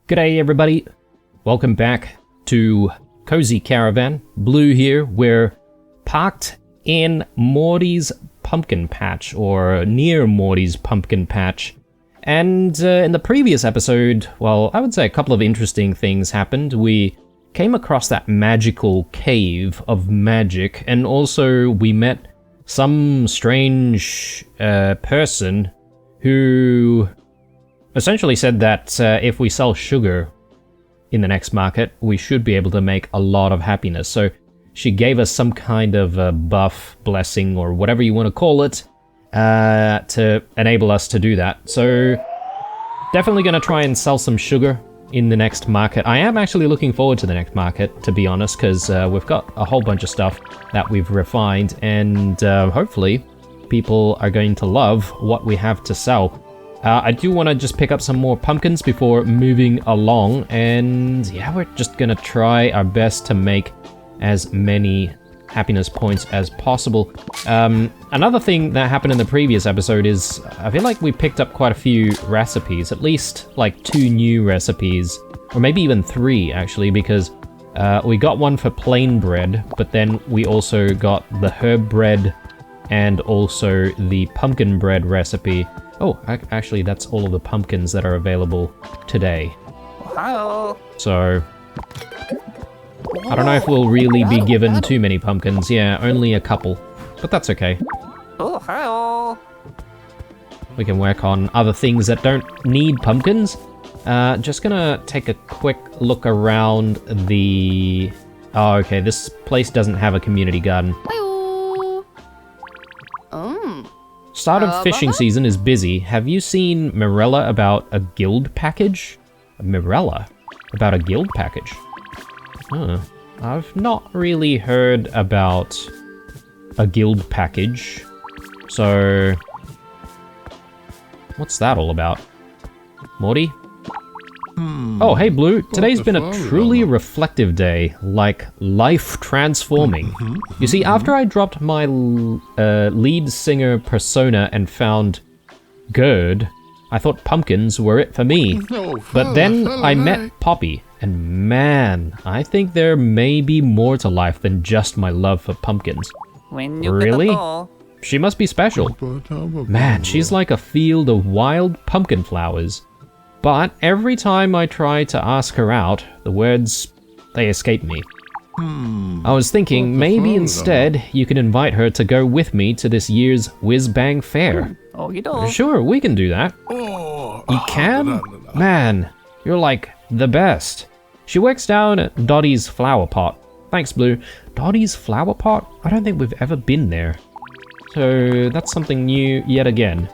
G'day everybody, welcome back to Cozy Caravan. Blue here. We're parked in Morty's pumpkin patch, or near Morty's pumpkin patch. And in the previous episode, well, I would say a couple of interesting things happened. We came across that magical cave of magic, and also we met some strange person who essentially said that if we sell sugar in the next market, we should be able to make a lot of happiness. So she gave us some kind of a buff, blessing, or whatever you want to call it, to enable us to do that. So definitely going to try and sell some sugar in the next market. I am actually looking forward to the next market, to be honest, because we've got a whole bunch of stuff that we've refined, and hopefully people are going to love what we have to sell. I do want to just pick up some more pumpkins before moving along, and yeah, we're just gonna try our best to make as many happiness points as possible. Another thing that happened in the previous episode is I feel like we picked up quite a few recipes, at least like 2 new recipes, or maybe even 3 actually, because we got one for plain bread, but then we also got the herb bread and also the pumpkin bread recipe. Oh, actually, that's all of the pumpkins that are available today. Hello. So, I don't know if we'll really be given too many pumpkins. Yeah, only a couple. But that's okay. Oh, hello. We can work on other things that don't need pumpkins. Just gonna take a quick look around the... Oh, okay, this place doesn't have a community garden. Start of fishing season is busy. Have you seen Mirella about a guild package? Mirella? About a guild package? Huh. I've not really heard about a guild package. So... what's that all about? Morty? Oh, hey Blue. Today's been a truly reflective day, like life transforming. You see, after I dropped my lead singer persona and found Gerd, I thought pumpkins were it for me. But then I met Poppy, and man, I think there may be more to life than just my love for pumpkins. When you Really? Get the ball. She must be special. Man, she's like a field of wild pumpkin flowers. But every time I try to ask her out, the words, they escape me. I was thinking maybe instead you can invite her to go with me to this year's Whiz Bang Fair. Oh, you don't. Sure, we can do that. You can? Man, you're like the best. She works down at Dotty's Flower Pot. Thanks, Blue. Dotty's Flower Pot? I don't think we've ever been there. So that's something new yet again.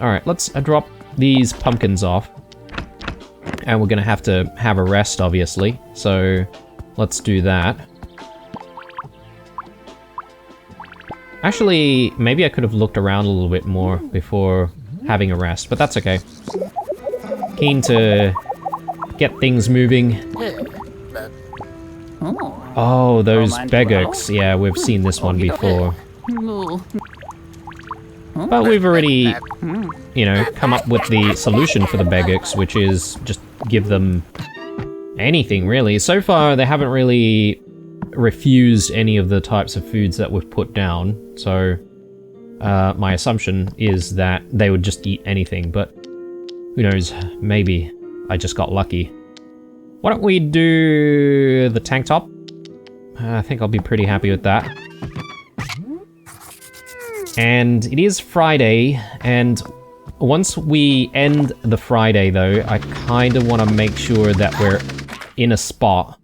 Alright, let's drop these pumpkins off. And we're gonna have to have a rest, obviously. So, let's do that. Actually, maybe I could have looked around a little bit more before having a rest, but that's okay. Keen to get things moving. Oh, those begurks. Yeah, we've seen this one before. But we've already, you know, come up with the solution for the begurks, which is just give them anything, really. So far, they haven't really refused any of the types of foods that we've put down, so my assumption is that they would just eat anything, but who knows, maybe I just got lucky. Why don't we do the tank top? I think I'll be pretty happy with that. And it is Friday, and once we end the Friday though, I kind of want to make sure that we're in a spot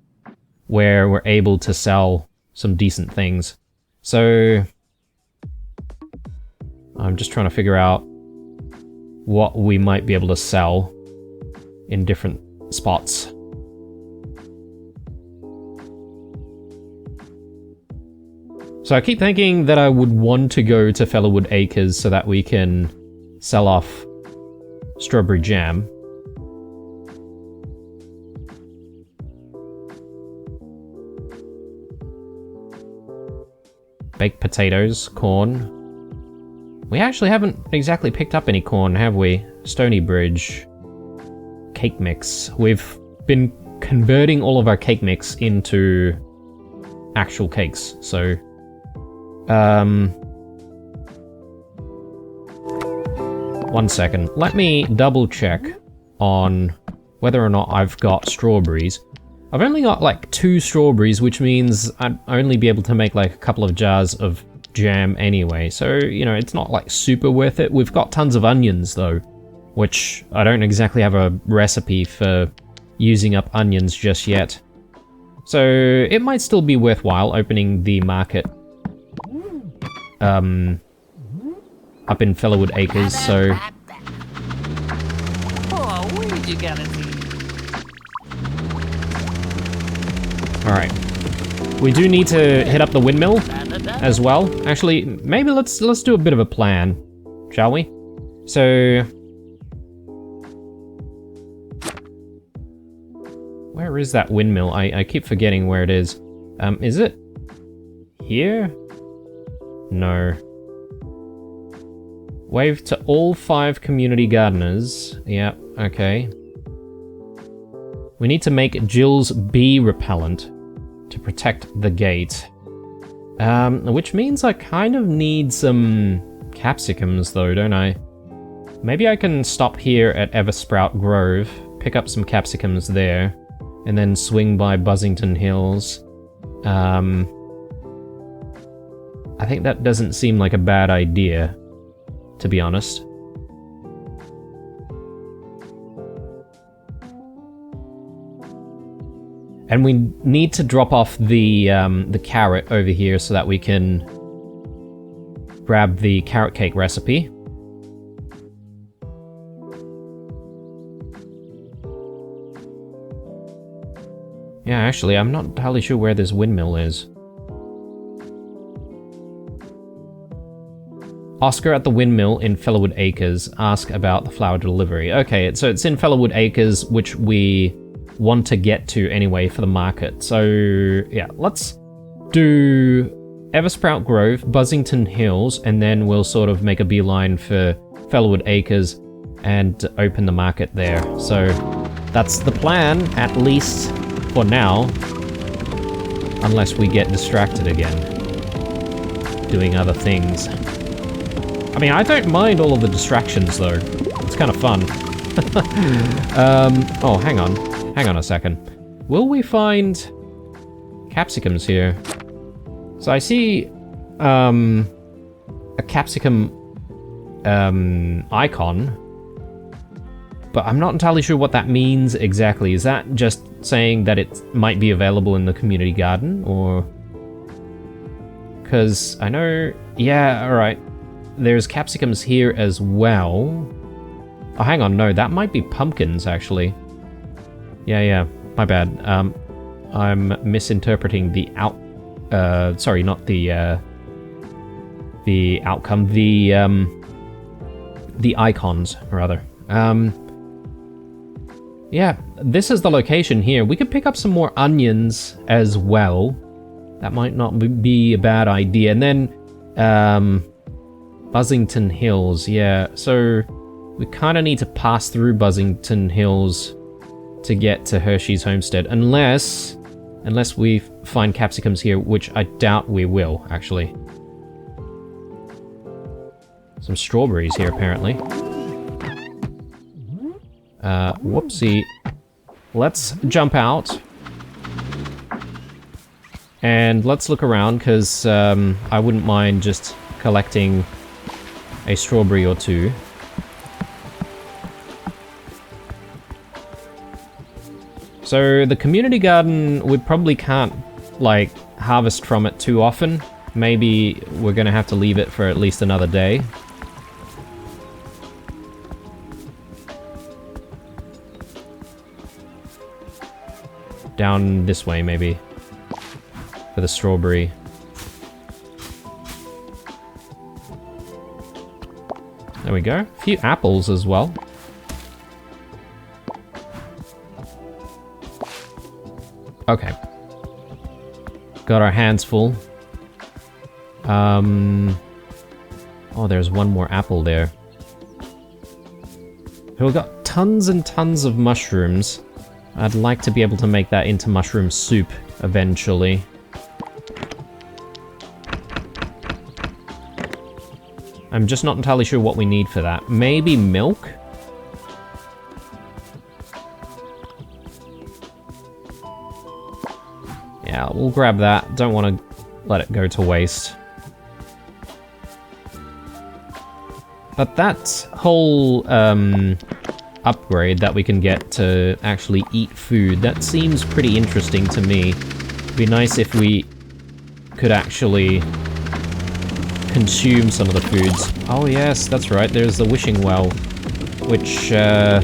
where we're able to sell some decent things. So I'm just trying to figure out what we might be able to sell in different spots. So I keep thinking that I would want to go to Fellowwood Acres so that we can sell off strawberry jam. Baked potatoes, corn. We actually haven't exactly picked up any corn, have we? Stony Bridge. Cake mix. We've been converting all of our cake mix into actual cakes. So, one second. Let me double check on whether or not I've got strawberries. I've only got like 2 strawberries, which means I'd only be able to make like a couple of jars of jam anyway. So, you know, it's not like super worth it. We've got tons of onions though, which I don't exactly have a recipe for using up onions just yet. So it might still be worthwhile opening the market up in Fellowwood Acres, so... Oh, where did you get it? Alright. We do need to hit up the windmill as well. Actually, maybe let's do a bit of a plan, shall we? So... where is that windmill? I keep forgetting where it is. Is it here? No. Wave to all 5 community gardeners. Yeah, okay. We need to make Jill's bee repellent to protect the gate. Which means I kind of need some capsicums though, don't I? Maybe I can stop here at Eversprout Grove, pick up some capsicums there, and then swing by Buzzington Hills. I think that doesn't seem like a bad idea, to be honest. And we need to drop off the carrot over here so that we can grab the carrot cake recipe. Yeah, actually, I'm not entirely sure where this windmill is. Oscar at the windmill in Fellowwood Acres. Ask about the flower delivery. Okay, so it's in Fellowwood Acres, which we want to get to anyway for the market. So, yeah, let's do Eversprout Grove, Buzzington Hills, and then we'll sort of make a beeline for Fellowwood Acres and open the market there. So, that's the plan, at least for now. Unless we get distracted again, doing other things. I mean, I don't mind all of the distractions, though. It's kind of fun. Oh, hang on. Hang on a second. Will we find capsicums here? So I see a capsicum icon, but I'm not entirely sure what that means exactly. Is that just saying that it might be available in the community garden, or... because I know... yeah, alright. There's capsicums here as well. Oh, hang on, no, that might be pumpkins, actually. Yeah, my bad. I'm misinterpreting the sorry, not the outcome, the icons, rather. Yeah, this is the location here. We could pick up some more onions as well. That might not be a bad idea. And then, Buzzington Hills, yeah. So, we kind of need to pass through Buzzington Hills to get to Hershey's Homestead. Unless we find capsicums here, which I doubt we will, actually. Some strawberries here, apparently. Whoopsie. Let's jump out. And let's look around, because I wouldn't mind just collecting a strawberry or two. So the community garden, we probably can't, like, harvest from it too often. Maybe we're gonna have to leave it for at least another day. Down this way, maybe. For the strawberry. There we go. A few apples as well. Okay. Got our hands full. Oh, there's one more apple there. We've got tons and tons of mushrooms. I'd like to be able to make that into mushroom soup eventually. I'm just not entirely sure what we need for that. Maybe milk? Yeah, we'll grab that. Don't want to let it go to waste. But that whole upgrade that we can get to actually eat food, that seems pretty interesting to me. It'd be nice if we could actually consume some of the foods. Oh yes, that's right, there's the wishing well, which, yeah,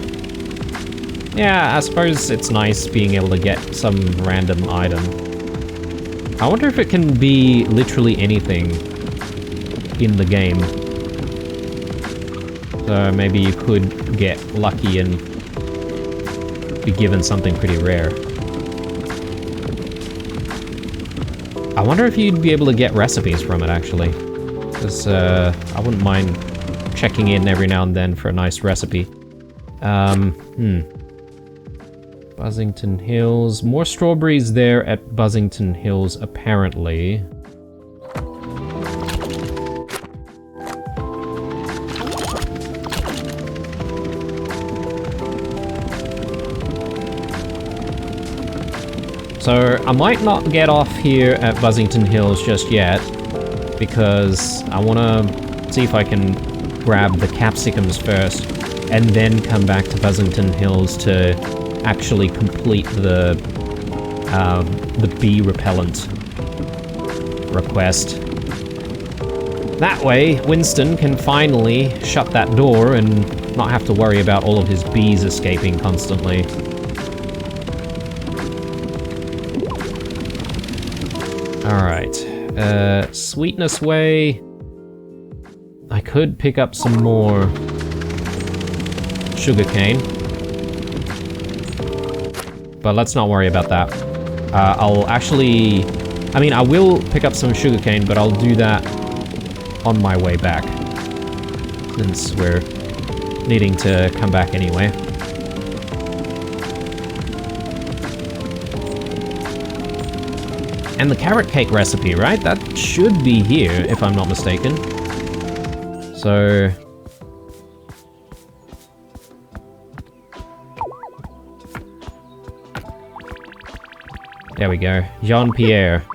I suppose it's nice being able to get some random item. I wonder if it can be literally anything in the game. So maybe you could get lucky and be given something pretty rare. I wonder if you'd be able to get recipes from it, actually. Because I wouldn't mind checking in every now and then for a nice recipe. Buzzington Hills. More strawberries there at Buzzington Hills, apparently. So I might not get off here at Buzzington Hills just yet, because I want to see if I can grab the capsicums first, and then come back to Buzzington Hills to actually complete the bee repellent request. That way, Winston can finally shut that door and not have to worry about all of his bees escaping constantly. Alright, Sweetness Way. I could pick up some more sugarcane, but let's not worry about that. I'll actually... I mean, I will pick up some sugarcane, but I'll do that on my way back, since we're needing to come back anyway. And the carrot cake recipe, right? That should be here, if I'm not mistaken. So... there we go. Jean-Pierre.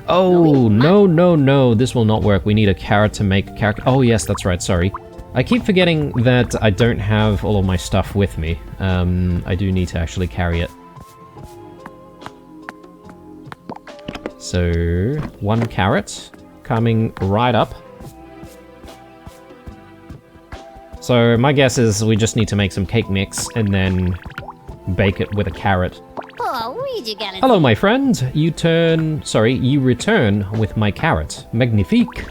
Oh, no, this will not work. We need a carrot to make a carrot... oh, yes, that's right, sorry. I keep forgetting that I don't have all of my stuff with me. I do need to actually carry it. So, 1 carrot coming right up. So, my guess is we just need to make some cake mix and then bake it with a carrot. Hello, my friend. You return with my carrot. Magnifique.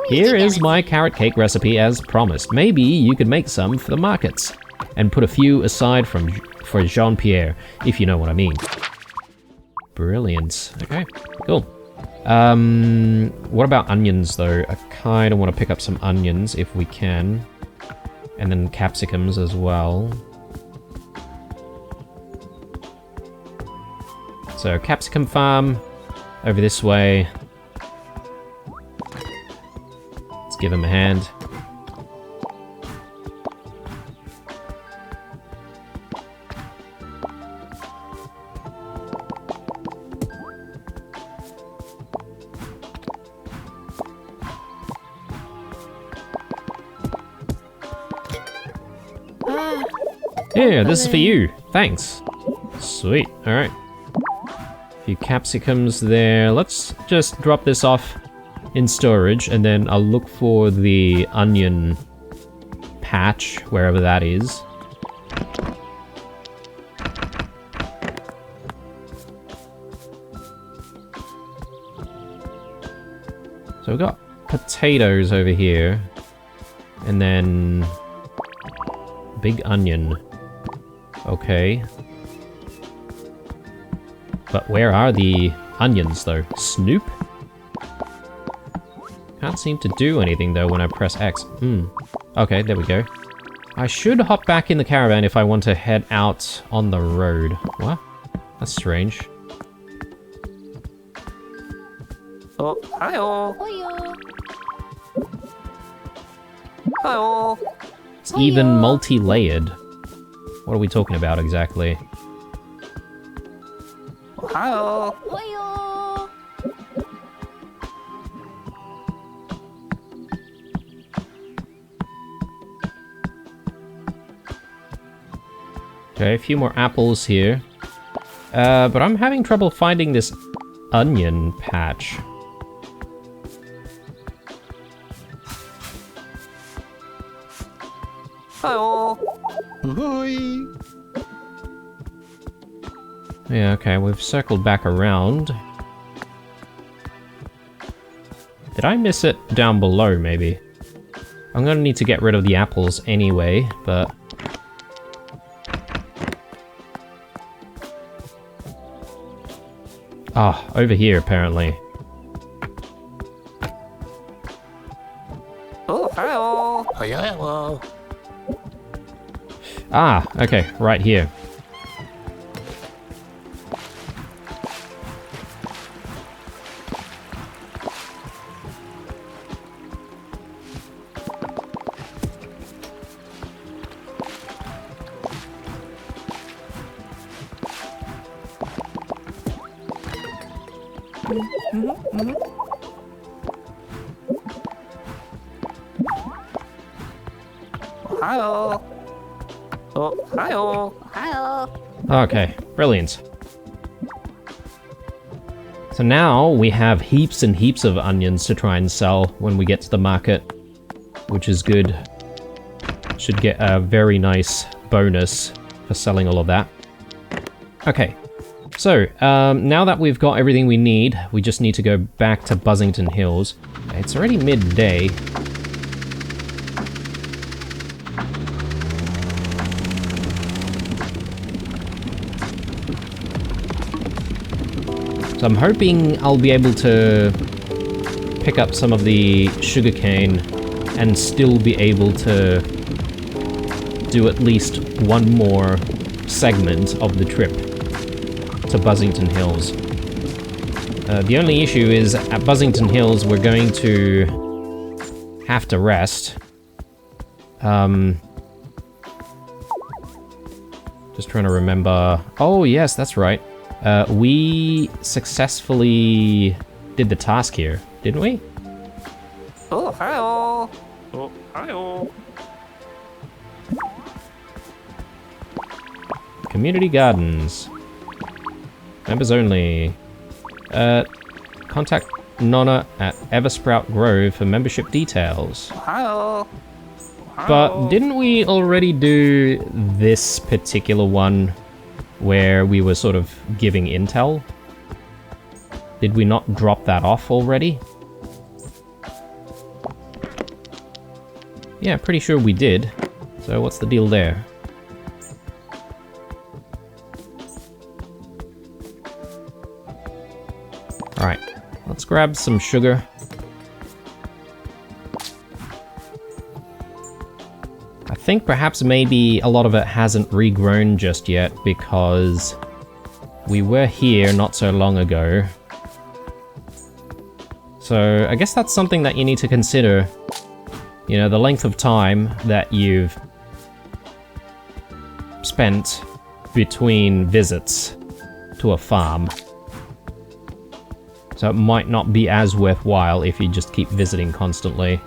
Here is my carrot cake recipe as promised. Maybe you could make some for the markets and put a few aside for Jean-Pierre, if you know what I mean. Brilliant. Okay, cool. What about onions, though? I kind of want to pick up some onions if we can. And then capsicums as well. So, capsicum farm, over this way. Let's give him a hand. Yeah, this is for you. Thanks. Sweet. Alright. Few capsicums there. Let's just drop this off in storage, and then I'll look for the onion patch, wherever that is. So we've got potatoes over here, and then big onion. Okay. But where are the onions, though? Snoop? Can't seem to do anything, though, when I press X. Okay, there we go. I should hop back in the caravan if I want to head out on the road. What? That's strange. Oh, hi-oh. Hi-oh. It's even multi-layered. What are we talking about exactly? Hi-oh. Okay, a few more apples here. But I'm having trouble finding this onion patch. Hi-oh. Yeah, okay, we've circled back around. Did I miss it down below, maybe? I'm gonna need to get rid of the apples anyway, but... Ah, over here, apparently. Oh, hi-oh. Hello. Ah, okay, right here. Hi-oh. Oh, hi-oh. Okay, brilliant. So now we have heaps and heaps of onions to try and sell when we get to the market, which is good. Should get a very nice bonus for selling all of that. Okay, so now that we've got everything we need, we just need to go back to Buzzington Hills. It's already midday. So I'm hoping I'll be able to pick up some of the sugarcane and still be able to do at least one more segment of the trip to Buzzington Hills. The only issue is at Buzzington Hills we're going to have to rest. Just trying to remember. Oh yes, that's right. We successfully did the task here, didn't we? Oh, hi-oh. Oh, hi-oh. Community Gardens. Members only. Contact Nonna at Eversprout Grove for membership details. Hi-oh. But didn't we already do this particular one where we were sort of giving intel? Did we not drop that off already? Yeah, pretty sure we did. So what's the deal there? Alright, let's grab some sugar. I think perhaps maybe a lot of it hasn't regrown just yet because we were here not so long ago. So I guess that's something that you need to consider. You know, the length of time that you've spent between visits to a farm. So it might not be as worthwhile if you just keep visiting constantly.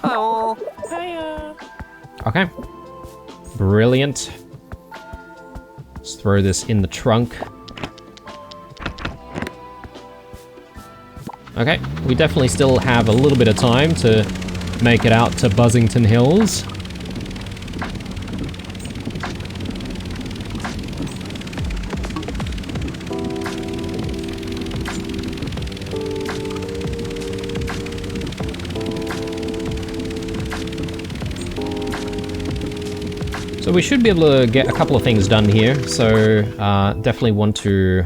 Hi-oh. Okay. Brilliant. Let's throw this in the trunk. Okay, we definitely still have a little bit of time to make it out to Buzzington Hills. So we should be able to get a couple of things done here, so definitely want to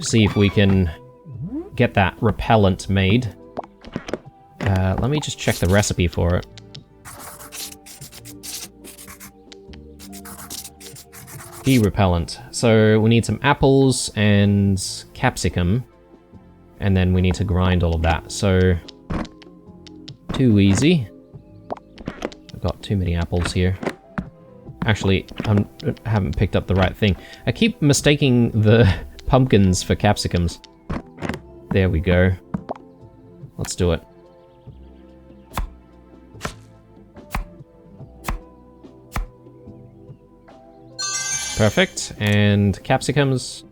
see if we can get that repellent made. Let me just check the recipe for it. Bee repellent. So we need some apples and capsicum. And then we need to grind all of that. So, too easy. I've got too many apples here. Actually, I haven't picked up the right thing. I keep mistaking the pumpkins for capsicums. There we go. Let's do it. Perfect. And capsicums.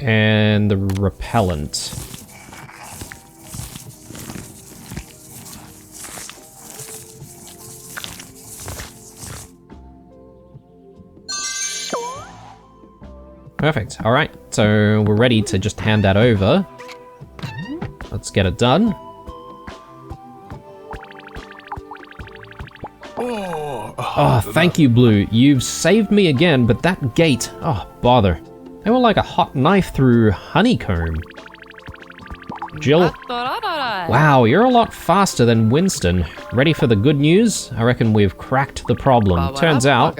And the repellent. Perfect. Alright, so we're ready to just hand that over. Let's get it done. Oh, thank you, Blue. You've saved me again, but that gate... Oh, bother. They were like a hot knife through honeycomb. Jill? Wow, you're a lot faster than Winston. Ready for the good news? I reckon we've cracked the problem. Turns out,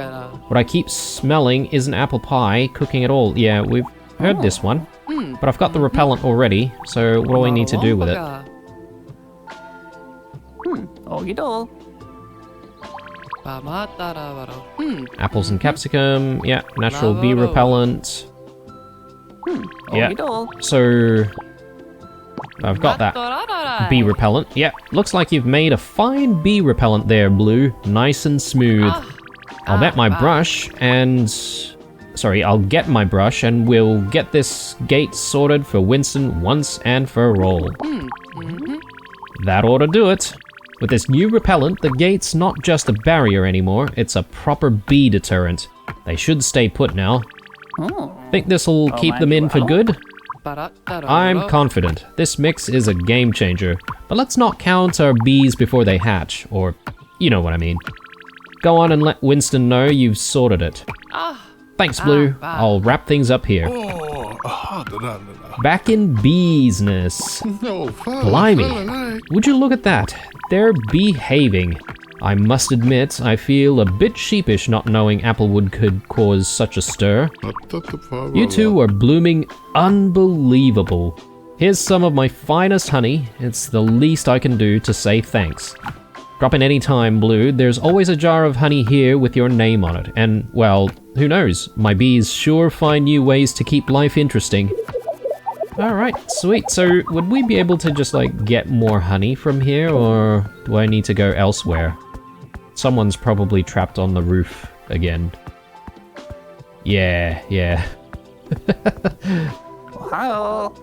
what I keep smelling isn't apple pie cooking at all. Yeah, we've heard this one. But I've got the repellent already, so what do I need to do with it? Okie-doke. Apples and capsicum. Yeah, natural bee repellent. Yeah, so I've got that bee repellent. Yeah, looks like you've made a fine bee repellent there, Blue. Nice and smooth. I'll get my brush and... Sorry, I'll get my brush and we'll get this gate sorted for Winston once and for all. That ought to do it. With this new repellent, the gate's not just a barrier anymore, it's a proper bee deterrent. They should stay put now. Think this'll keep them in for good? I'm confident. This mix is a game changer. But let's not count our bees before they hatch, or you know what I mean. Go on and let Winston know you've sorted it. Thanks, Blue. I'll wrap things up here. Back in business. Blimey. Would you look at that? They're behaving. I must admit, I feel a bit sheepish not knowing Applewood could cause such a stir. You two are blooming unbelievable. Here's some of my finest honey. It's the least I can do to say thanks. Drop in any time, Blue. There's always a jar of honey here with your name on it. And, well, who knows? My bees sure find new ways to keep life interesting. Alright, sweet. So, would we be able to just, like, get more honey from here, or do I need to go elsewhere? Someone's probably trapped on the roof again. Yeah. Ohio.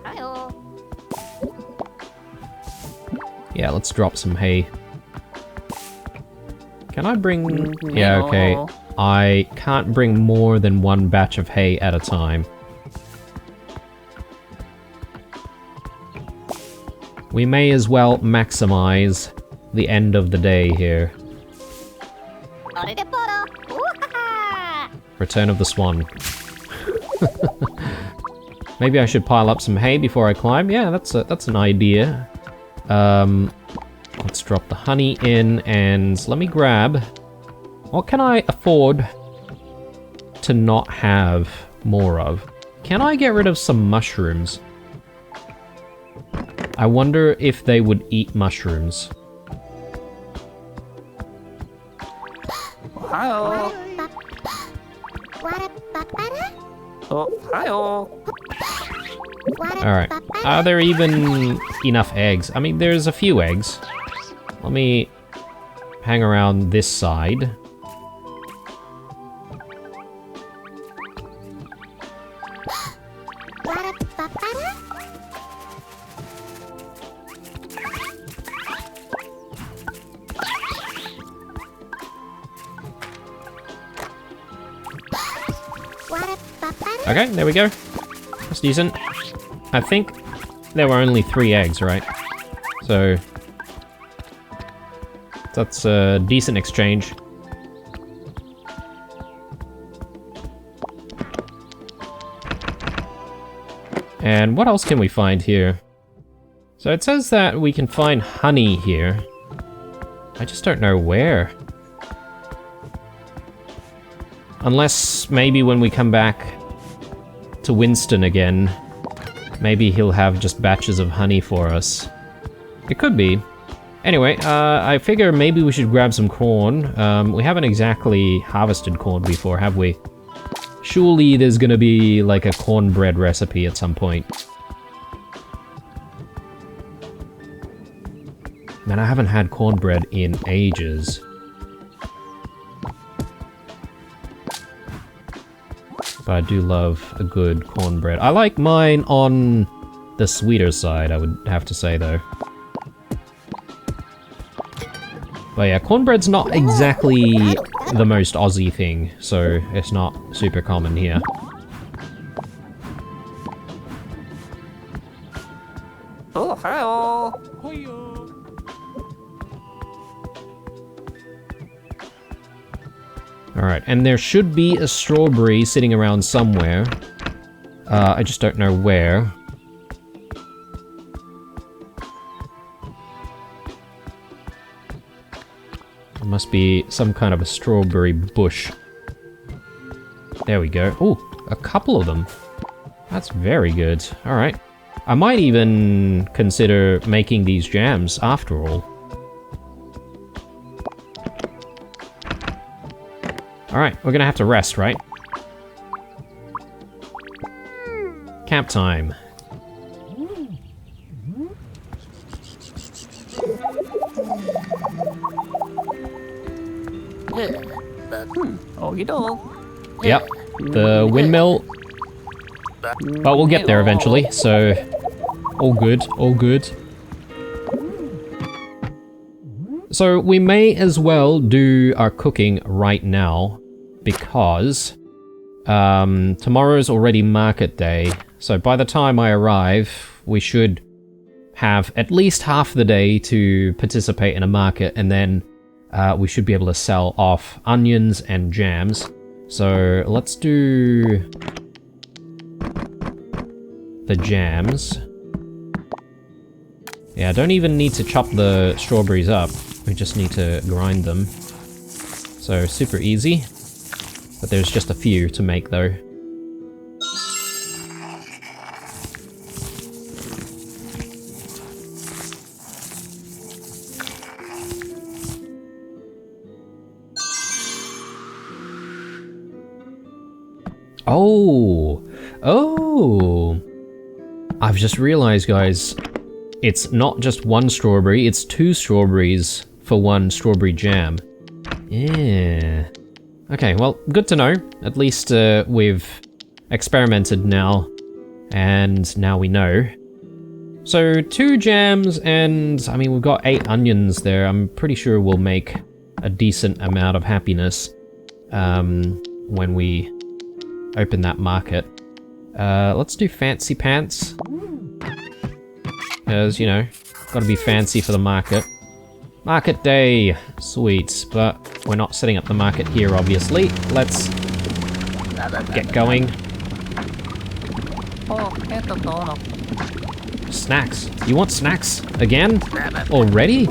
Yeah, let's drop some hay. Can I bring... Yeah, okay. I can't bring more than one batch of hay at a time. We may as well maximize the end of the day here. Return of the Swan. Maybe I should pile up some hay before I climb. Yeah, that's an idea. Let's drop the honey in and let me grab... What can I afford to not have more of? Can I get rid of some mushrooms? I wonder if they would eat mushrooms. Ohio. Ohio. Alright. Are there even enough eggs? I mean, there's a few eggs. Let me hang around this side. Okay, there we go. That's decent. I think there were only 3 eggs, right? So that's a decent exchange. And what else can we find here? So it says that we can find honey here. I just don't know where. Unless maybe when we come back to Winston again, maybe he'll have just batches of honey for us. It could be. Anyway, I figure maybe we should grab some corn. We haven't exactly harvested corn before, have we? Surely there's gonna be like a cornbread recipe at some point. Man, I haven't had cornbread in ages. But I do love a good cornbread. I like mine on the sweeter side, I would have to say, though. But yeah, cornbread's not exactly the most Aussie thing, so it's not super common here. Oh, hello. Alright, and there should be a strawberry sitting around somewhere. I just don't know where. There must be some kind of a strawberry bush. There we go. Oh, a couple of them. That's very good. Alright. I might even consider making these jams after all. Alright, we're gonna have to rest, right? Camp time. Okie doke. Yep, the windmill. But we'll get there eventually, so... all good, all good. So we may as well do our cooking right now, because tomorrow's already market day, so by the time I arrive, we should have at least half the day to participate in a market, and then we should be able to sell off onions and jams. So let's do the jams. Yeah, I don't even need to chop the strawberries up. We just need to grind them. So super easy. But there's just a few to make though. Oh! Oh! I've just realized, guys, it's not just one strawberry, it's 2 strawberries for 1 strawberry jam. Yeah. Okay, well, good to know. At least we've experimented now, and now we know. So 2 jams, and I mean, we've got 8 onions there. I'm pretty sure we'll make a decent amount of happiness when we open that market. Let's do fancy pants. Because, you know, gotta be fancy for the market. Market day! Sweet, but we're not setting up the market here, obviously. Let's get going. Oh, eto todo. Snacks. You want snacks? Again? Already?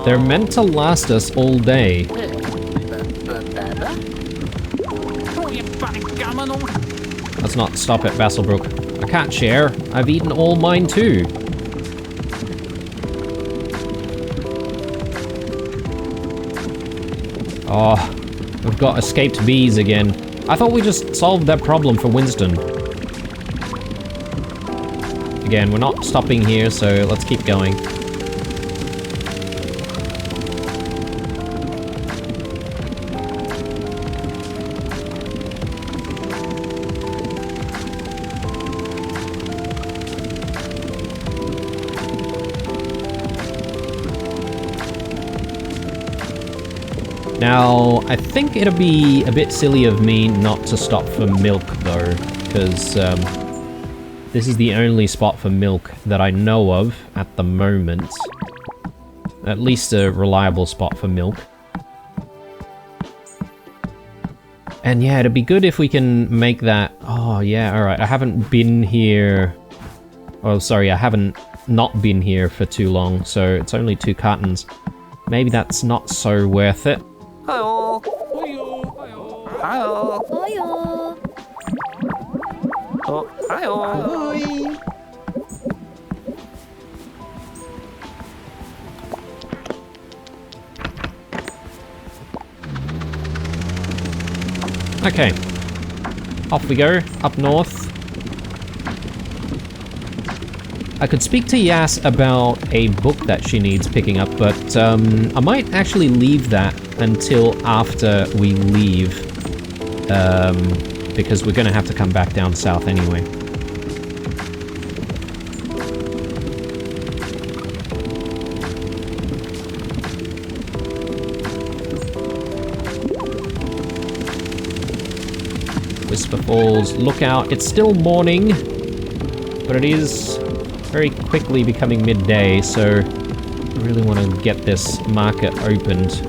They're meant to last us all day. Let's not stop at Vasselbrook. I can't share. I've eaten all mine too. Oh, we've got escaped bees again. I thought we just solved that problem for Winston. Again, we're not stopping here, so let's keep going. Now, I think it'll be a bit silly of me not to stop for milk, though, because this is the only spot for milk that I know of at the moment. At least a reliable spot for milk. And yeah, it'd be good if we can make that... Oh, yeah, alright. I haven't been here... Oh, sorry, I haven't not been here for too long, so it's only 2 cartons. Maybe that's not so worth it. Hi-oh. Hi-oh. Oh, hi-oh. Okay. Off we go, up north. I could speak to Yas about a book that she needs picking up, but I might actually leave that until after we leave, because we're gonna have to come back down south anyway. Whisper Falls, look out, it's still morning, but it is very quickly becoming midday, so I really want to get this market opened.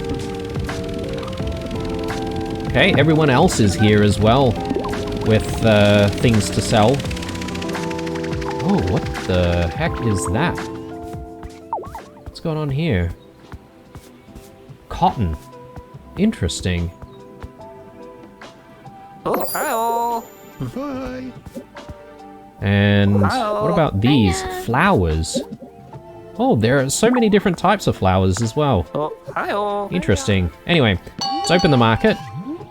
Okay, everyone else is here as well, with things to sell. Oh, what the heck is that? What's going on here? Cotton. Interesting. Oh, hi-oh. Hi. And what about these? Flowers. Oh, there are so many different types of flowers as well. Oh, hi-oh. Interesting. Anyway, let's open the market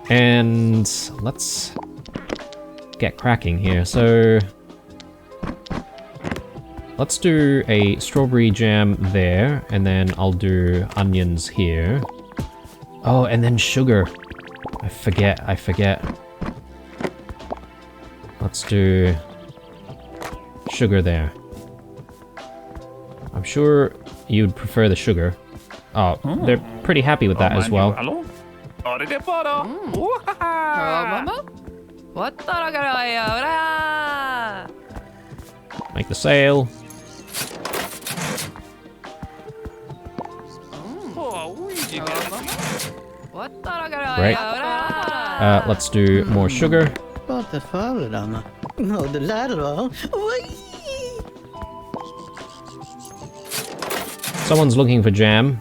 and let's get cracking here. So let's do a strawberry jam there, and then I'll do onions here. Oh, and then sugar. I forget. Let's do sugar there. I'm sure you'd prefer the sugar. Oh, they're pretty happy with that as well. Make the sale. Great. Let's do more sugar. Someone's looking for jam.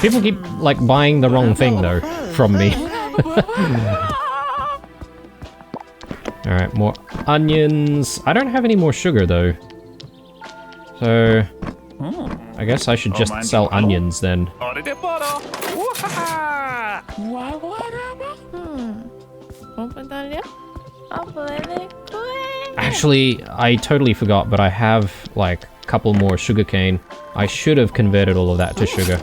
People keep, like, buying the wrong thing, though, from me. Alright, more onions. I don't have any more sugar, though. So, I guess I should just sell onions, then. Actually, I totally forgot, but I have, like, a couple more sugarcane. I should have converted all of that to sugar.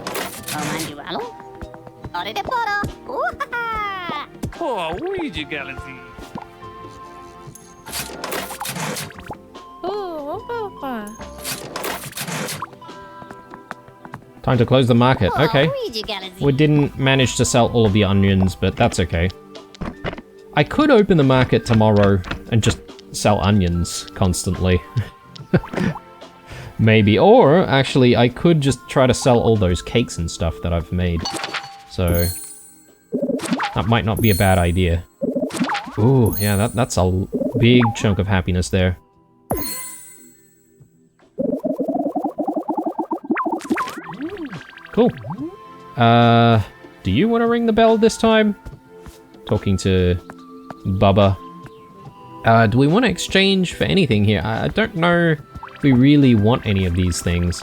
Time to close the market. Okay. We didn't manage to sell all of the onions, but that's okay. I could open the market tomorrow and just sell onions constantly. Maybe. Or, actually, I could just try to sell all those cakes and stuff that I've made. So, that might not be a bad idea. Ooh, yeah, that's a big chunk of happiness there. Cool. Do you want to ring the bell this time? Talking to Bubba. Do we want to exchange for anything here? I don't know if we really want any of these things.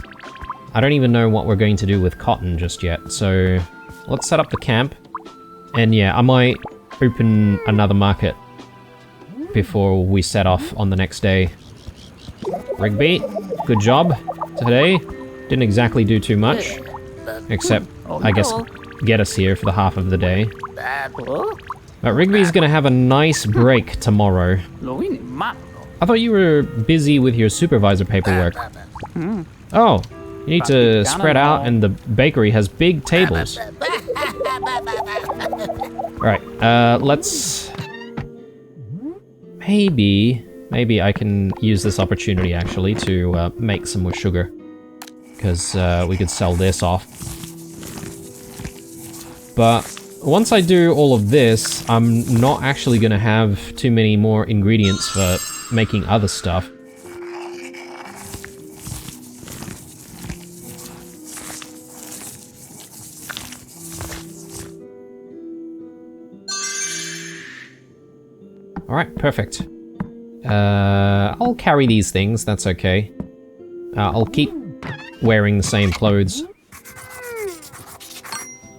I don't even know what we're going to do with cotton just yet, so let's set up the camp. And yeah, I might open another market before we set off on the next day. Rigby, good job today. Didn't exactly do too much, except, I guess, get us here for the half of the day. But Rigby's gonna have a nice break tomorrow. I thought you were busy with your supervisor paperwork. Oh, you need to spread out and the bakery has big tables. Alright, let's... Maybe I can use this opportunity, actually, to make some more sugar. Because we could sell this off. But once I do all of this, I'm not actually going to have too many more ingredients for making other stuff. Alright, perfect. I'll carry these things, that's okay. I'll keep wearing the same clothes.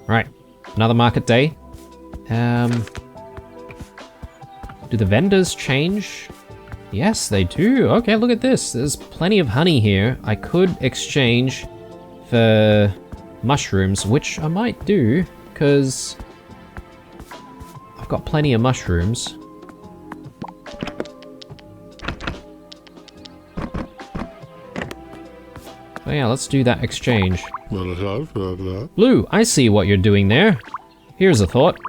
Right, another market day. Do the vendors change? Yes, they do. Okay, look at this. There's plenty of honey here. I could exchange for mushrooms, which I might do, because I've got plenty of mushrooms. Oh yeah, let's do that exchange. Blue, I see what you're doing there. Here's a thought.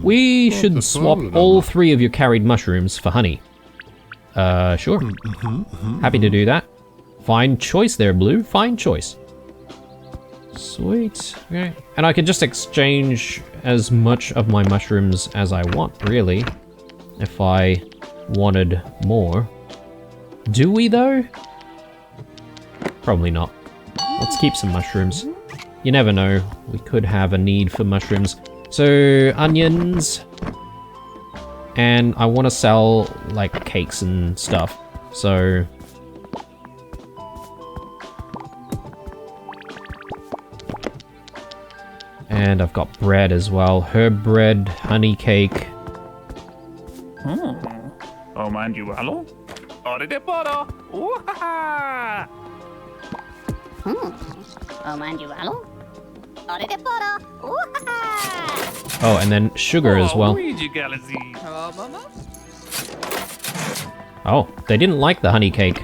We should swap all 3 of your carried mushrooms for honey. Sure. Happy to do that. Fine choice there, Blue. Fine choice. Sweet. Okay. And I can just exchange as much of my mushrooms as I want, really. If I wanted more. Do we, though? Probably not. Let's keep some mushrooms. You never know. We could have a need for mushrooms. So, onions. And I want to sell, like, cakes and stuff. So... And I've got bread as well. Herb bread, honey cake. Oh, man, you hello? Oh, and then sugar as well. Oh, they didn't like the honey cake.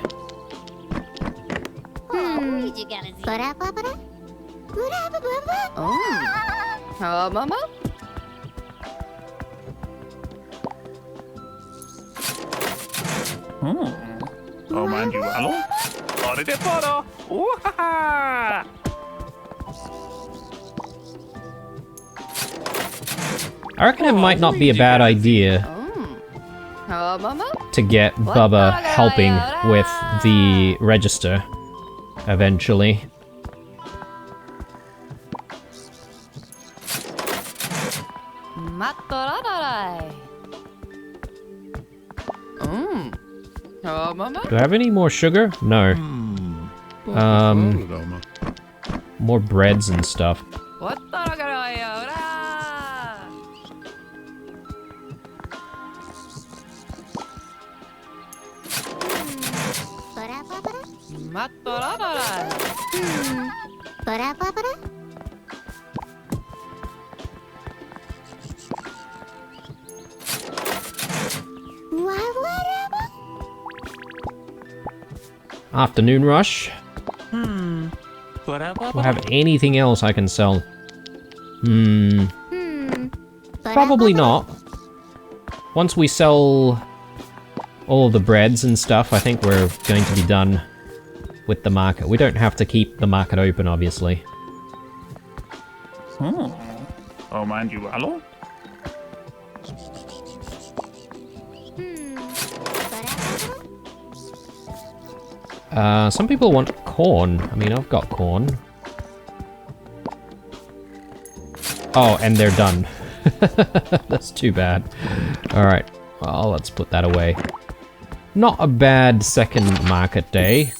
Oh, man, you hello? I reckon it might not be a bad idea to get Bubba helping with the register eventually. Do I have any more sugar? No. More breads and stuff. Afternoon rush. Do I have anything else I can sell? Probably not. Once we sell all of the breads and stuff, I think we're going to be done with the market. We don't have to keep the market open, obviously. Oh, man, you hello? Some people want corn. I mean, I've got corn. Oh, and they're done. That's too bad. Alright, well, let's put that away. Not a bad second market day.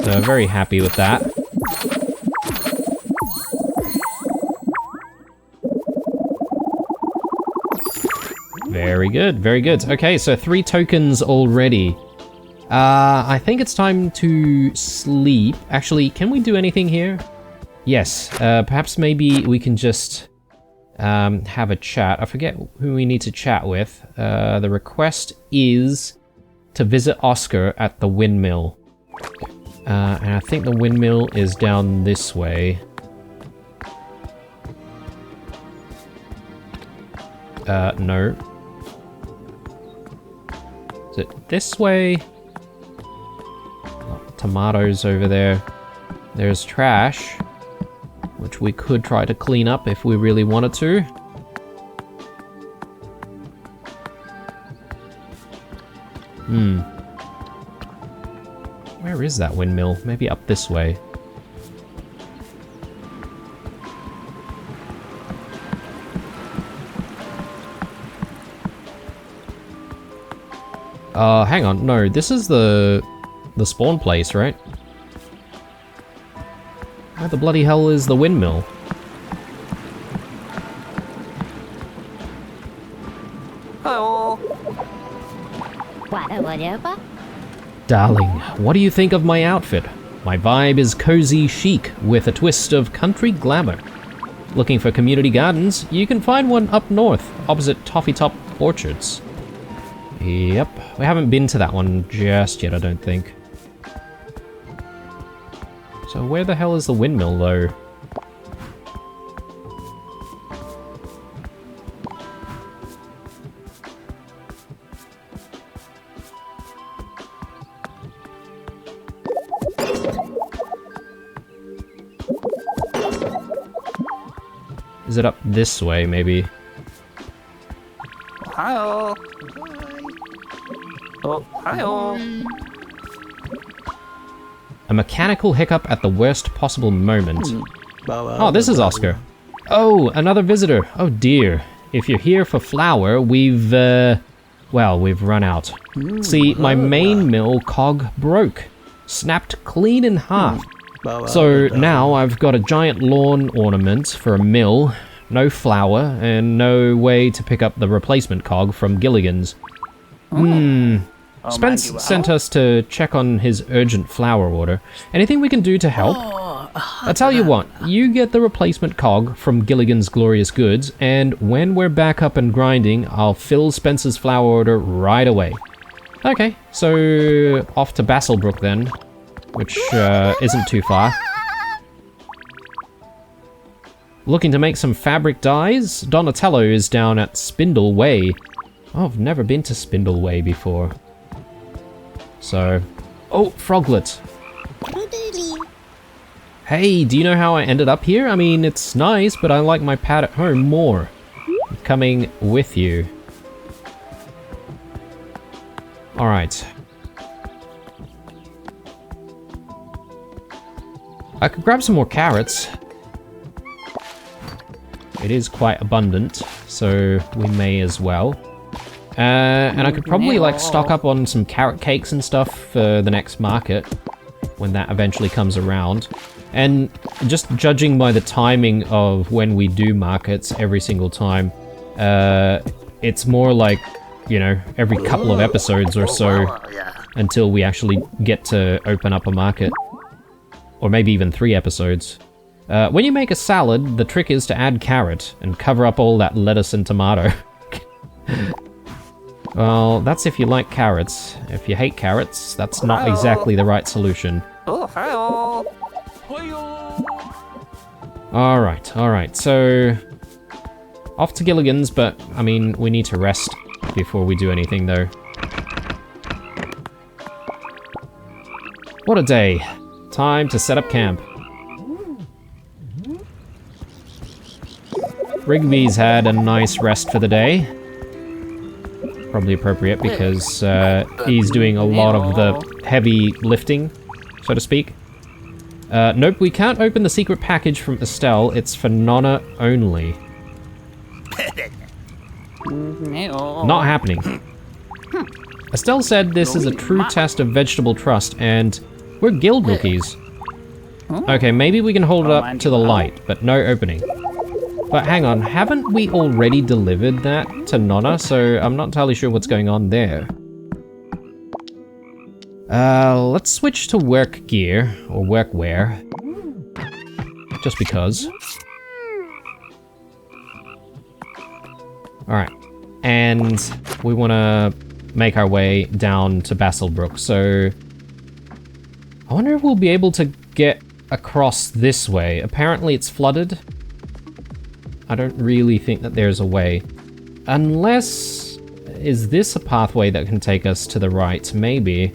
So, very happy with that. Very good, very good. Okay, so 3 tokens already. I think it's time to sleep. Actually, can we do anything here? Yes, perhaps maybe we can just have a chat. I forget who we need to chat with. The request is to visit Oscar at the windmill. And I think the windmill is down this way. No. Is it this way? Oh, tomatoes over there. There's trash, which we could try to clean up if we really wanted to. Where is that windmill? Maybe up this way. Hang on. No, this is the spawn place, right? Where the bloody hell is the windmill? Hello. Darling, what do you think of my outfit? My vibe is cozy chic with a twist of country glamour. Looking for community gardens? You can find one up north, opposite Toffee Top Orchards. Yep, we haven't been to that one just yet, I don't think. So where the hell is the windmill, though? Is it up this way, maybe? Hello. Oh, hello. A mechanical hiccup at the worst possible moment. Oh, this is Oscar. Oh, another visitor. Oh dear. If you're here for flour, we've run out. See, my main mill cog broke. Snapped clean in half. So now I've got a giant lawn ornament for a mill, no flour, and no way to pick up the replacement cog from Gilligan's. Spence sent us to check on his urgent flour order. Anything we can do to help? I'll tell you what, you get the replacement cog from Gilligan's Glorious Goods, and when we're back up and grinding, I'll fill Spence's flour order right away. Okay, so off to Basselbrook then, which isn't too far. Looking to make some fabric dyes? Donatello is down at Spindle Way. Oh, I've never been to Spindle Way before. So... Oh, Froglet! Hey, do you know how I ended up here? I mean, it's nice, but I like my pad at home more. I'm coming with you. Alright. I could grab some more carrots. It is quite abundant, so we may as well. And I could probably like stock up on some carrot cakes and stuff for the next market when that eventually comes around. And just judging by the timing of when we do markets every single time, it's more like, you know, every couple of episodes or so until we actually get to open up a market. Or maybe even 3 episodes. When you make a salad, the trick is to add carrot and cover up all that lettuce and tomato. Well, that's if you like carrots. If you hate carrots, that's not exactly the right solution. Oh, hello. Alright, so... Off to Gilligan's, but, I mean, we need to rest before we do anything, though. What a day. Time to set up camp. Rigby's had a nice rest for the day. Probably appropriate because he's doing a lot of the heavy lifting, so to speak. Nope, we can't open the secret package from Estelle. It's for Nonna only. Not happening. Estelle said this is a true test of vegetable trust, and we're guild rookies. Okay, maybe we can hold it up to the light, but no opening. But hang on, haven't we already delivered that to Nonna? So I'm not entirely sure what's going on there. Let's switch to work gear, or workwear. Just because. Alright, and we want to make our way down to Basselbrook, so... I wonder if we'll be able to get across this way. Apparently it's flooded. I don't really think that there's a way. Unless... Is this a pathway that can take us to the right? Maybe.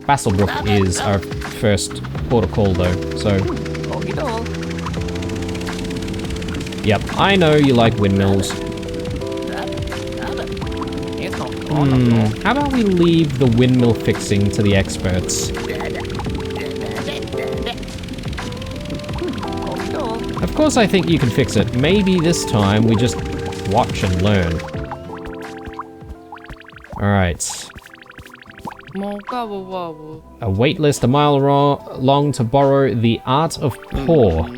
Basselbrook is our first port of call though, so... Yep, I know you like windmills. How about we leave the windmill fixing to the experts? Of course I think you can fix it. Maybe this time we just watch and learn. Alright. A wait list a mile long to borrow the art of pour.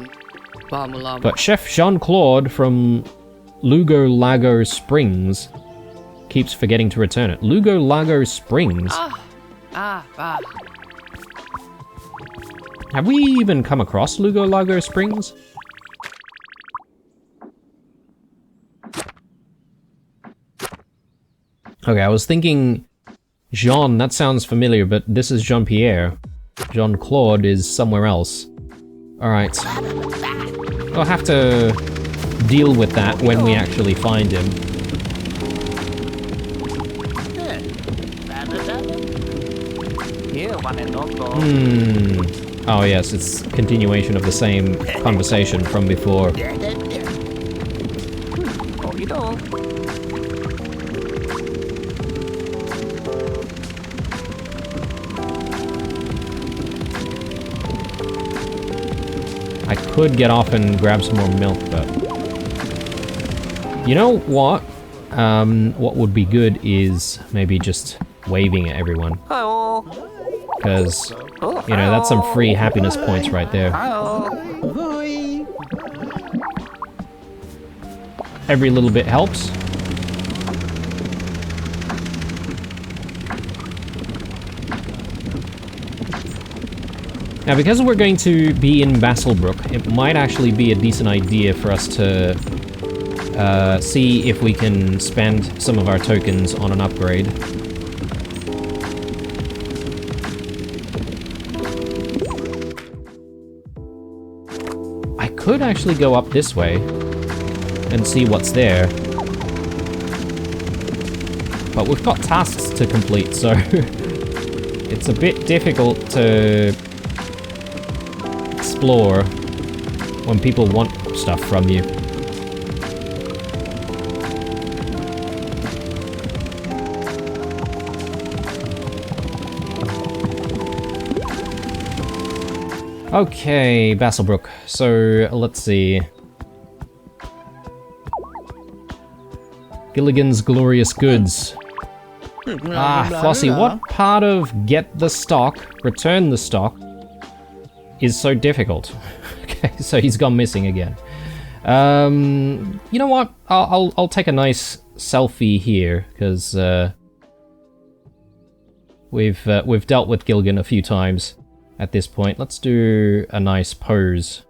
But Chef Jean-Claude from Lugo Lago Springs keeps forgetting to return it. Lugo Lago Springs? Have we even come across Lugo Lago Springs? Okay, I was thinking Jean, that sounds familiar, but this is Jean-Pierre. Jean-Claude is somewhere else. Alright. We'll have to deal with that when we actually find him. Oh yes, it's continuation of the same conversation from before. I could get off and grab some more milk, but... You know what? What would be good is maybe just waving at everyone. Because, you know, that's some free happiness points right there. Every little bit helps. Now, because we're going to be in Basselbrook, it might actually be a decent idea for us to see if we can spend some of our tokens on an upgrade. I could actually go up this way and see what's there. But we've got tasks to complete, so it's a bit difficult to explore when people want stuff from you. Okay, Basselbrook. So, let's see. Gilligan's Glorious Goods. Ah, Flossie, what part of get the stock, return the stock, is so difficult? Okay, so he's gone missing again. You know what? I'll take a nice selfie here, because we've dealt with Gilligan a few times at this point. Let's do a nice pose.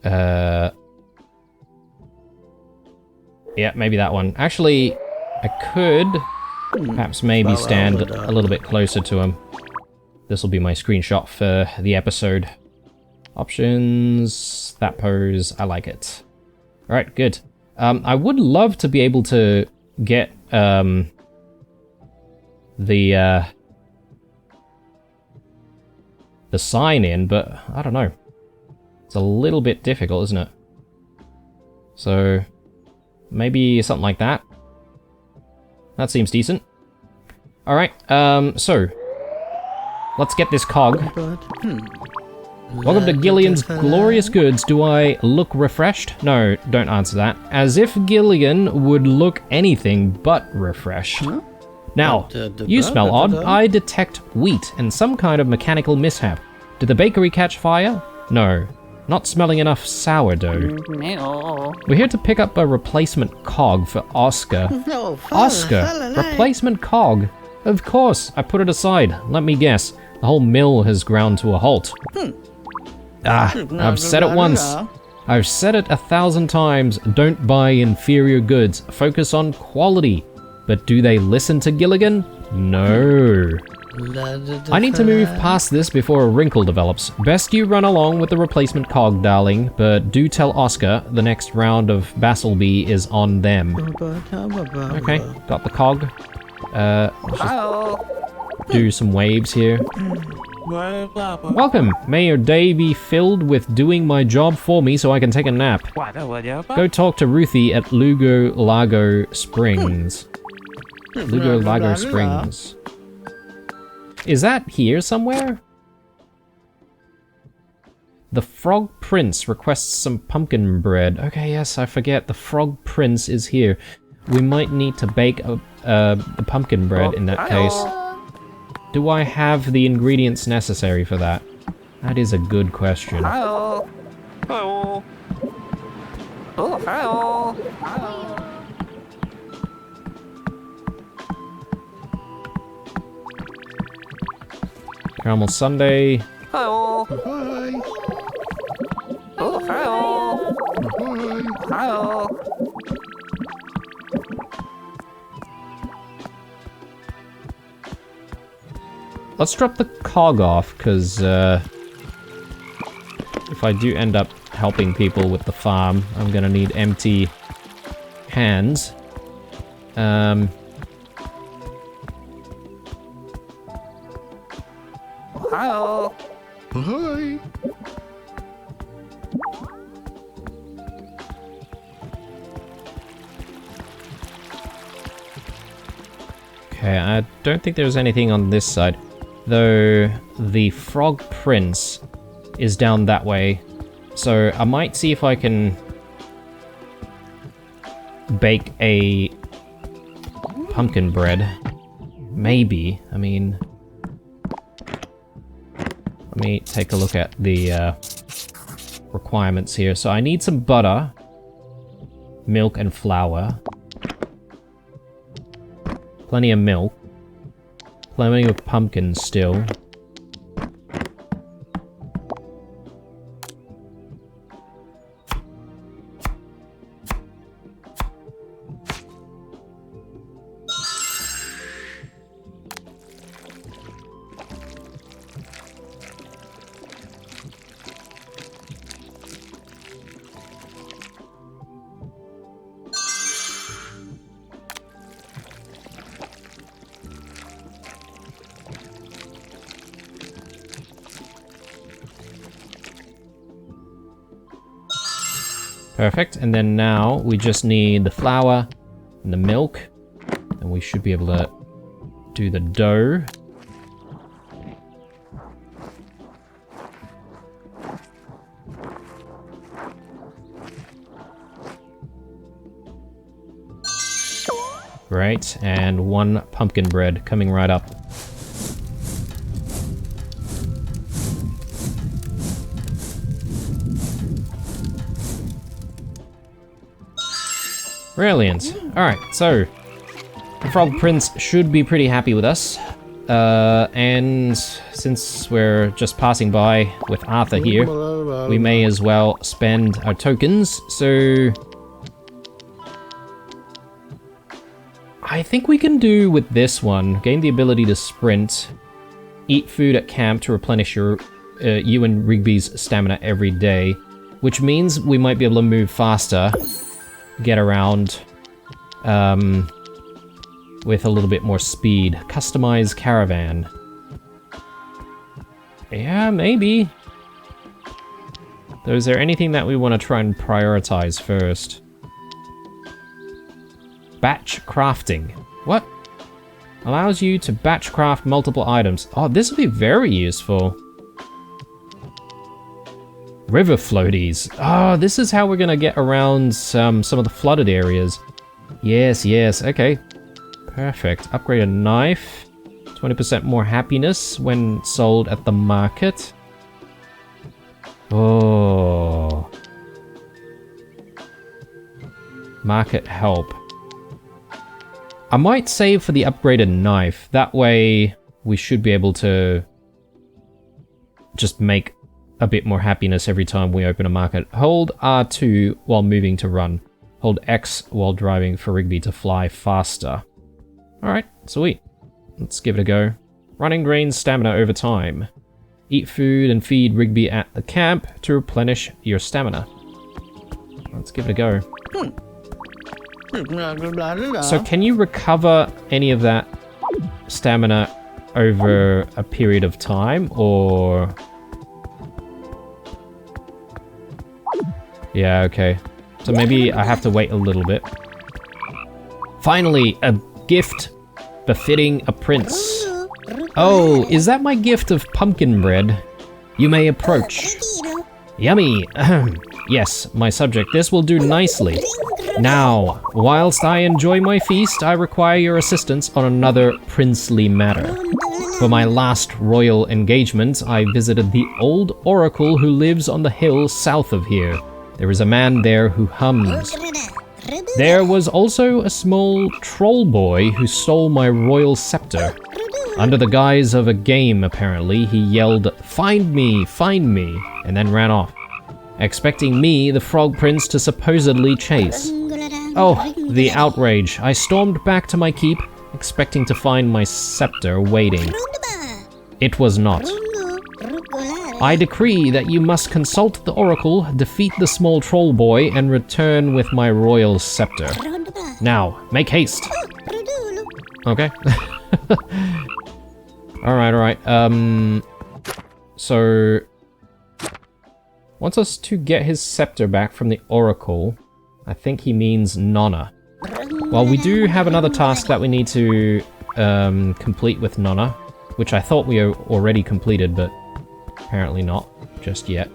Yeah, maybe that one. Actually, I could perhaps maybe stand a little bit closer to him. This will be my screenshot for the episode. Options, that pose, I like it. Alright, good. I would love to be able to get the sign in, but I don't know. It's a little bit difficult, isn't it? So, maybe something like that. That seems decent. Alright, so, let's get this cog. Welcome to Gilligan's Glorious Goods. Do I look refreshed? No, don't answer that. As if Gilligan would look anything but refreshed. Now, you smell odd. I detect wheat and some kind of mechanical mishap. Did the bakery catch fire? No. Not smelling enough sourdough. We're here to pick up a replacement cog for Oscar. Oscar? Replacement cog? Of course, I put it aside. Let me guess. The whole mill has ground to a halt. Ah, I've said it once. I've said it 1,000 times. Don't buy inferior goods. Focus on quality. But do they listen to Gilligan? No. I need to move past this before a wrinkle develops. Best you run along with the replacement cog, darling, but do tell Oscar the next round of Basselby is on them. Okay, got the cog. Let's just do some waves here. Welcome. May your day be filled with doing my job for me so I can take a nap. Go talk to Ruthie at Lugo Lago Springs. Lugo Lago Springs. Is that here somewhere? The Frog Prince requests some pumpkin bread. Okay, yes, I forget. The Frog Prince is here. We might need to bake the pumpkin bread in that case. Do I have the ingredients necessary for that? That is a good question. Caramel sundae. Let's drop the cog off, because if I do end up helping people with the farm, I'm gonna need empty hands. Okay, I don't think there's anything on this side. Though the Frog Prince is down that way. So I might see if I can bake a pumpkin bread. Maybe. I mean, let me take a look at the requirements here. So I need some butter, milk, and flour. Plenty of milk. Plenty of pumpkins still. Perfect, and then now we just need the flour and the milk, and we should be able to do the dough. Great, and one pumpkin bread coming right up. Brilliant. Alright, so the Frog Prince should be pretty happy with us. And since we're just passing by with Arthur here, we may as well spend our tokens. So I think we can do with this one, gain the ability to sprint, eat food at camp to replenish your you and Rigby's stamina every day, which means we might be able to move faster, get around with a little bit more speed. Customize Caravan. Yeah, maybe. Though, is there anything that we want to try and prioritize first? Batch crafting. What? Allows you to batch craft multiple items. Oh, this will be very useful. River floaties. Oh, this is how we're gonna get around some of the flooded areas. Yes, yes, okay. Perfect. Upgrade a knife. 20% more happiness when sold at the market. Oh. Market help. I might save for the upgraded knife. That way we should be able to just make a bit more happiness every time we open a market. Hold R2 while moving to run. Hold X while driving for Rigby to fly faster. Alright, sweet. Let's give it a go. Running drains stamina over time. Eat food and feed Rigby at the camp to replenish your stamina. Let's give it a go. So can you recover any of that stamina over a period of time, or... Yeah, okay. So maybe I have to wait a little bit. Finally, a gift befitting a prince. Oh, is that my gift of pumpkin bread? You may approach. Yummy! Yes, my subject, this will do nicely. Now, whilst I enjoy my feast, I require your assistance on another princely matter. For my last royal engagement, I visited the old oracle who lives on the hill south of here. There is a man there who hums. There was also a small troll boy who stole my royal scepter. Under the guise of a game, apparently, he yelled, find me," and then ran off, expecting me, the Frog Prince, to supposedly chase. Oh, the outrage. I stormed back to my keep, expecting to find my scepter waiting. It was not. I decree that you must consult the oracle, defeat the small troll boy, and return with my royal scepter. Now, make haste. Okay. Alright. So... wants us to get his scepter back from the oracle. I think he means Nonna. Well, we do have another task that we need to complete with Nonna, which I thought we already completed, but apparently not just yet.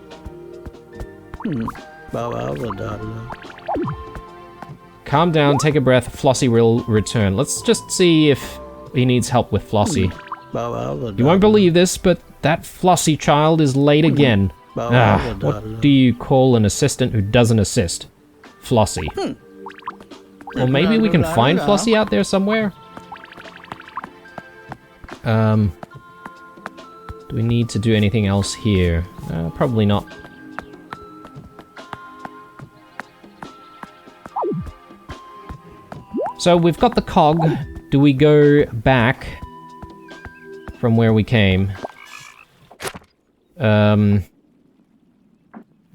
Calm down, take a breath, Flossie will return. Let's just see if he needs help with Flossie. You won't believe this, but that Flossie child is late again. What do you call an assistant who doesn't assist? Flossie. Or maybe we can find Flossie out there somewhere? Do we need to do anything else here? Probably not. So we've got the cog. Do we go back from where we came? If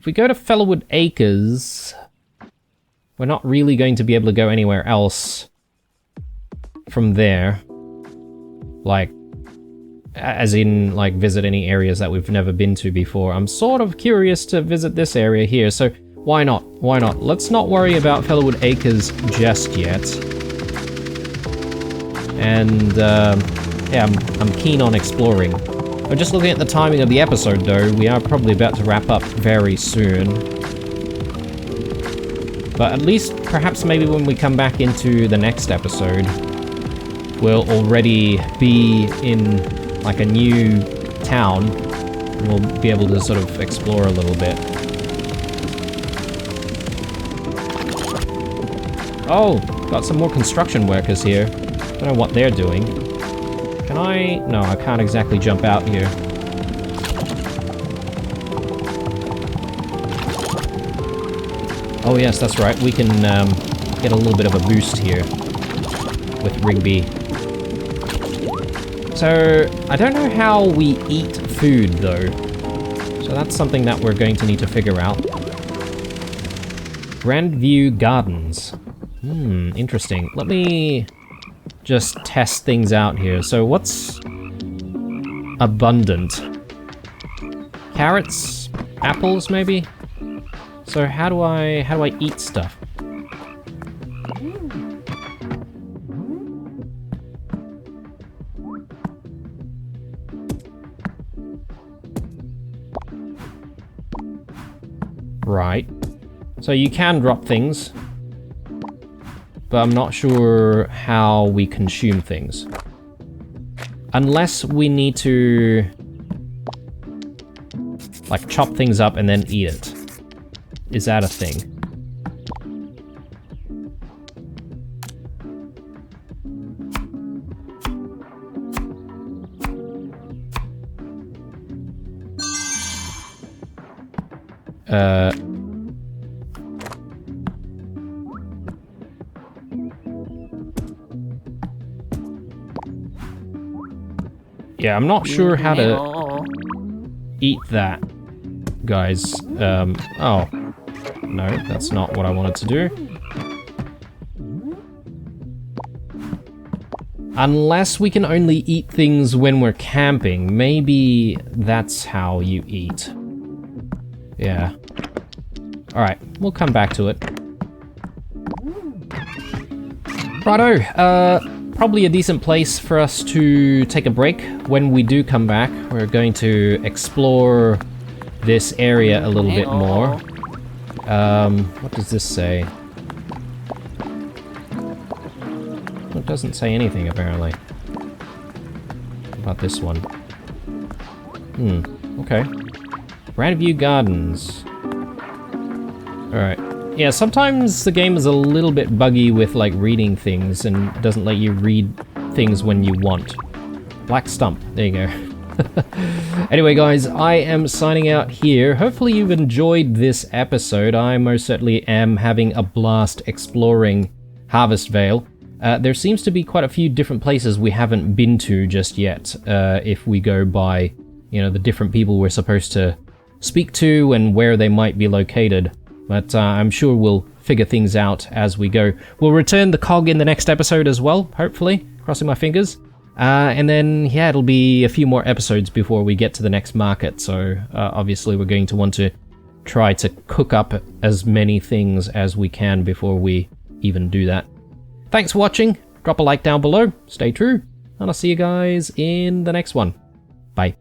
we go to Fellowwood Acres, we're not really going to be able to go anywhere else from there. Like, as in, like, visit any areas that we've never been to before. I'm sort of curious to visit this area here, so why not? Why not? Let's not worry about Fellowwood Acres just yet. And, yeah, I'm keen on exploring. I'm just looking at the timing of the episode, though. We are probably about to wrap up very soon. But at least, perhaps maybe when we come back into the next episode, we'll already be in, like, a new town. And we'll be able to sort of explore a little bit. Oh, got some more construction workers here. Don't know what they're doing. Can I? No, I can't exactly jump out here. Oh yes, that's right. We can get a little bit of a boost here with Rigby. So, I don't know how we eat food, though. So that's something that we're going to need to figure out. Grandview Gardens. Interesting. Let me just test things out here. So what's abundant? Carrots? Apples, maybe? So how do I eat stuff? Right. So you can drop things, but I'm not sure how we consume things. Unless we need to, like, chop things up and then eat it. Is that a thing? Yeah, I'm not sure how to eat that, guys. Oh. No, that's not what I wanted to do. Unless we can only eat things when we're camping. Maybe that's how you eat. Yeah. Alright, we'll come back to it. Righto, probably a decent place for us to take a break. When we do come back, we're going to explore this area a little bit more. What does this say? It doesn't say anything, apparently. About this one. Okay. Grandview Gardens. Alright. Yeah, sometimes the game is a little bit buggy with, like, reading things and doesn't let you read things when you want. Black Stump. There you go. Anyway, guys, I am signing out here. Hopefully you've enjoyed this episode. I most certainly am having a blast exploring Harvest Vale. There seems to be quite a few different places we haven't been to just yet, if we go by, you know, the different people we're supposed to speak to and where they might be located. But I'm sure we'll figure things out as we go. We'll return the cog in the next episode as well, hopefully. Crossing my fingers. And then, yeah, it'll be a few more episodes before we get to the next market. So, obviously we're going to want to try to cook up as many things as we can before we even do that. Thanks for watching. Drop a like down below. Stay true. And I'll see you guys in the next one. Bye.